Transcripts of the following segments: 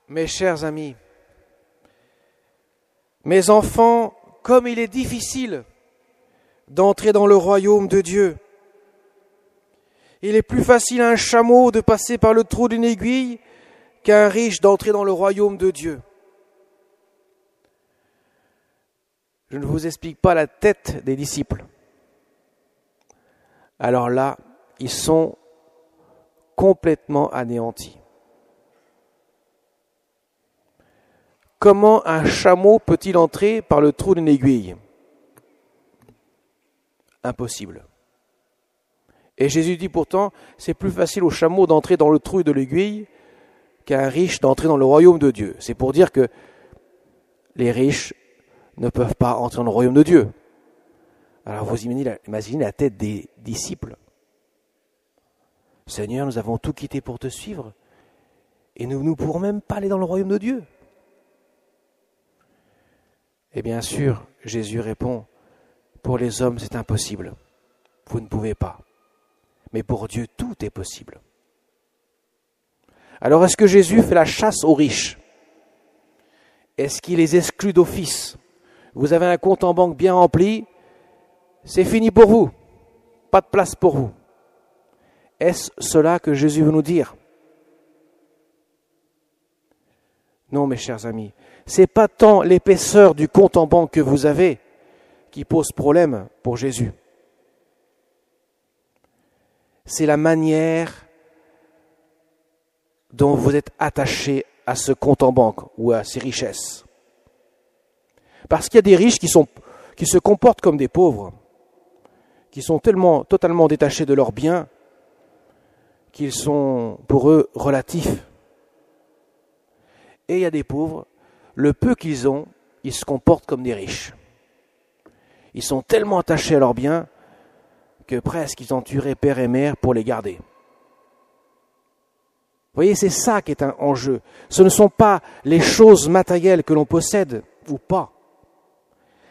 Mes chers amis, mes enfants, comme il est difficile d'entrer dans le royaume de Dieu. Il est plus facile à un chameau de passer par le trou d'une aiguille qu'à un riche d'entrer dans le royaume de Dieu. Je ne vous explique pas la tête des disciples. Alors là, ils sont complètement anéantis. Comment un chameau peut-il entrer par le trou d'une aiguille ? Impossible. Et Jésus dit pourtant, c'est plus facile au chameau d'entrer dans le trou de l'aiguille qu'à un riche d'entrer dans le royaume de Dieu. C'est pour dire que les riches ne peuvent pas entrer dans le royaume de Dieu. Alors vous imaginez la tête des disciples. Seigneur, nous avons tout quitté pour te suivre et nous ne pourrons même pas aller dans le royaume de Dieu. Et bien sûr, Jésus répond, pour les hommes c'est impossible, vous ne pouvez pas. Mais pour Dieu, tout est possible. Alors est-ce que Jésus fait la chasse aux riches ? Est-ce qu'il les exclut d'office ? Vous avez un compte en banque bien rempli, c'est fini pour vous, pas de place pour vous. Est-ce cela que Jésus veut nous dire ? Non, mes chers amis, c'est pas tant l'épaisseur du compte en banque que vous avez qui pose problème pour Jésus. C'est la manière dont vous êtes attaché à ce compte en banque ou à ces richesses. Parce qu'il y a des riches qui se comportent comme des pauvres, qui sont totalement détachés de leurs biens, qu'ils sont pour eux relatifs. Et il y a des pauvres, le peu qu'ils ont, ils se comportent comme des riches. Ils sont tellement attachés à leurs biens que presque ils en tueraient père et mère pour les garder. Vous voyez, c'est ça qui est un enjeu. Ce ne sont pas les choses matérielles que l'on possède ou pas.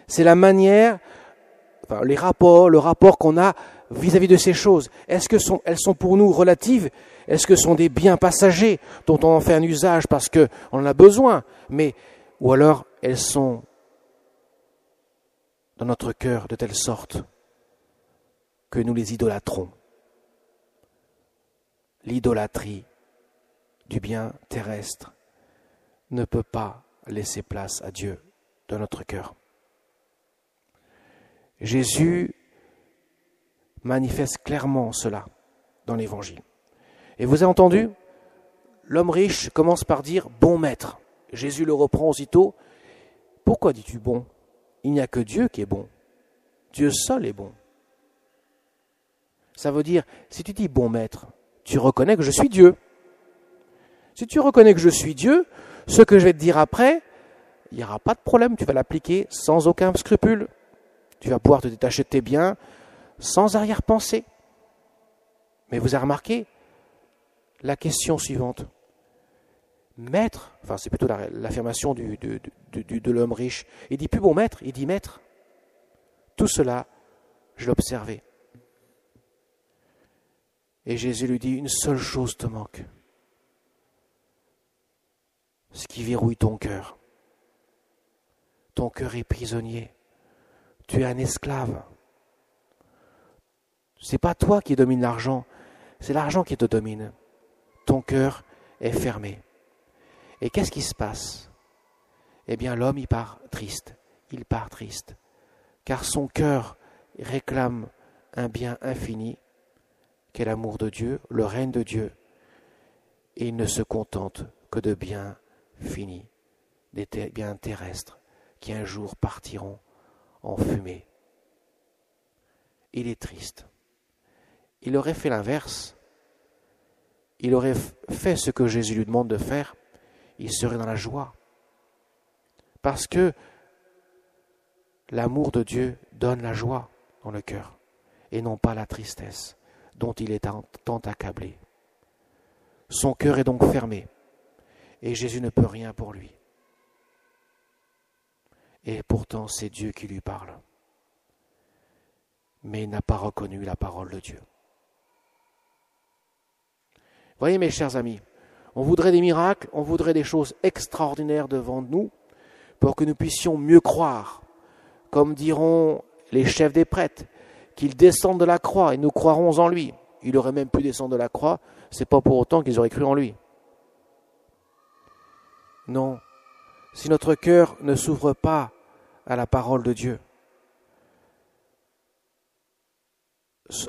C'est la manière, le rapport qu'on a vis-à-vis de ces choses. Est-ce que elles sont pour nous relatives ? Est-ce que ce sont des biens passagers dont on en fait un usage parce qu'on en a besoin ? Ou alors elles sont dans notre cœur de telle sorte que nous les idolâtrons. L'idolâtrie du bien terrestre ne peut pas laisser place à Dieu dans notre cœur. Jésus manifeste clairement cela dans l'Évangile. Et vous avez entendu, l'homme riche commence par dire « bon maître ». Jésus le reprend aussitôt. Pourquoi dis-tu bon ? Il n'y a que Dieu qui est bon. Dieu seul est bon. Ça veut dire, si tu dis bon maître, tu reconnais que je suis Dieu. Si tu reconnais que je suis Dieu, ce que je vais te dire après, il n'y aura pas de problème, tu vas l'appliquer sans aucun scrupule. Tu vas pouvoir te détacher de tes biens sans arrière-pensée. Mais vous avez remarqué la question suivante. Maître, c'est plutôt l'affirmation de l'homme riche. Il dit plus bon maître, il dit maître. Tout cela, je l'observais. Et Jésus lui dit, une seule chose te manque. Ce qui verrouille ton cœur. Ton cœur est prisonnier. Tu es un esclave. C'est pas toi qui domine l'argent, c'est l'argent qui te domine. Ton cœur est fermé. Et qu'est-ce qui se passe ? Eh bien, l'homme, il part triste, car son cœur réclame un bien infini, qu'est l'amour de Dieu, le règne de Dieu, et il ne se contente que de biens finis, des biens terrestres, qui un jour partiront en fumée. Il est triste. Il aurait fait l'inverse. Il aurait fait ce que Jésus lui demande de faire. Il serait dans la joie. Parce que l'amour de Dieu donne la joie dans le cœur et non pas la tristesse dont il est tant accablé. Son cœur est donc fermé et Jésus ne peut rien pour lui. Et pourtant, c'est Dieu qui lui parle. Mais il n'a pas reconnu la parole de Dieu. Voyez, mes chers amis, On voudrait des miracles, on voudrait des choses extraordinaires devant nous pour que nous puissions mieux croire. Comme diront les chefs des prêtres, qu'il descende de la croix et nous croirons en lui. Il aurait même pu descendre de la croix, c'est pas pour autant qu'ils auraient cru en lui. Non, si notre cœur ne s'ouvre pas à la parole de Dieu,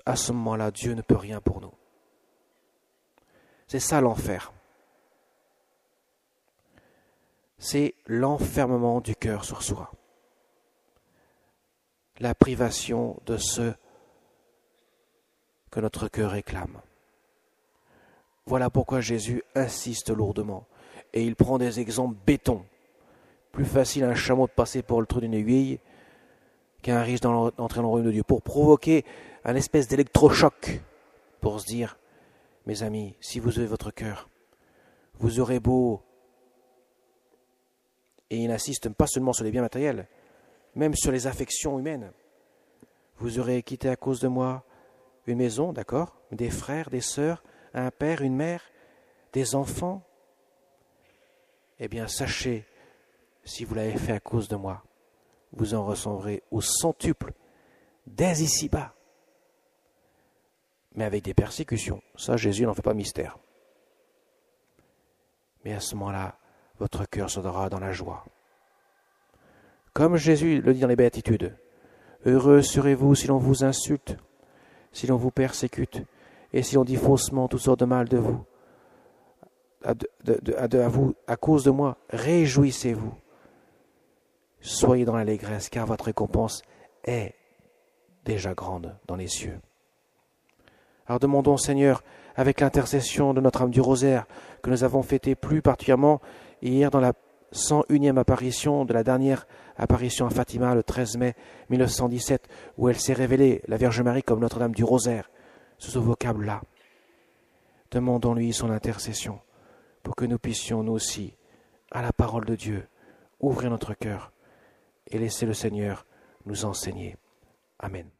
à ce moment-là, Dieu ne peut rien pour nous. C'est ça l'enfer. C'est l'enfermement du cœur sur soi. La privation de ce que notre cœur réclame. Voilà pourquoi Jésus insiste lourdement. Et il prend des exemples béton. Plus facile à un chameau de passer pour le trou d'une aiguille qu'un riche d'entrer dans le royaume de Dieu. Pour provoquer un espèce d'électrochoc. Pour se dire, mes amis, si vous avez votre cœur, vous aurez beau... Et il n'insiste pas seulement sur les biens matériels, même sur les affections humaines. Vous aurez quitté à cause de moi une maison, d'accord, des frères, des sœurs, un père, une mère, des enfants. Eh bien, sachez, si vous l'avez fait à cause de moi, vous en recevrez au centuple dès ici-bas. Mais avec des persécutions. Ça, Jésus n'en fait pas mystère. Mais à ce moment-là, votre cœur sera dans la joie. Comme Jésus le dit dans les Béatitudes, « Heureux serez-vous si l'on vous insulte, si l'on vous persécute, et si l'on dit faussement toutes sortes de mal de vous. À cause de moi, réjouissez-vous. Soyez dans l'allégresse, car votre récompense est déjà grande dans les cieux. » Alors demandons au Seigneur, avec l'intercession de notre âme du rosaire, que nous avons fêté plus particulièrement hier dans la 101e apparition de la dernière apparition à Fatima, le 13 mai 1917, où elle s'est révélée, la Vierge Marie, comme Notre-Dame du Rosaire, sous ce vocable-là. Demandons-lui son intercession, pour que nous puissions, nous aussi, à la parole de Dieu, ouvrir notre cœur et laisser le Seigneur nous enseigner. Amen.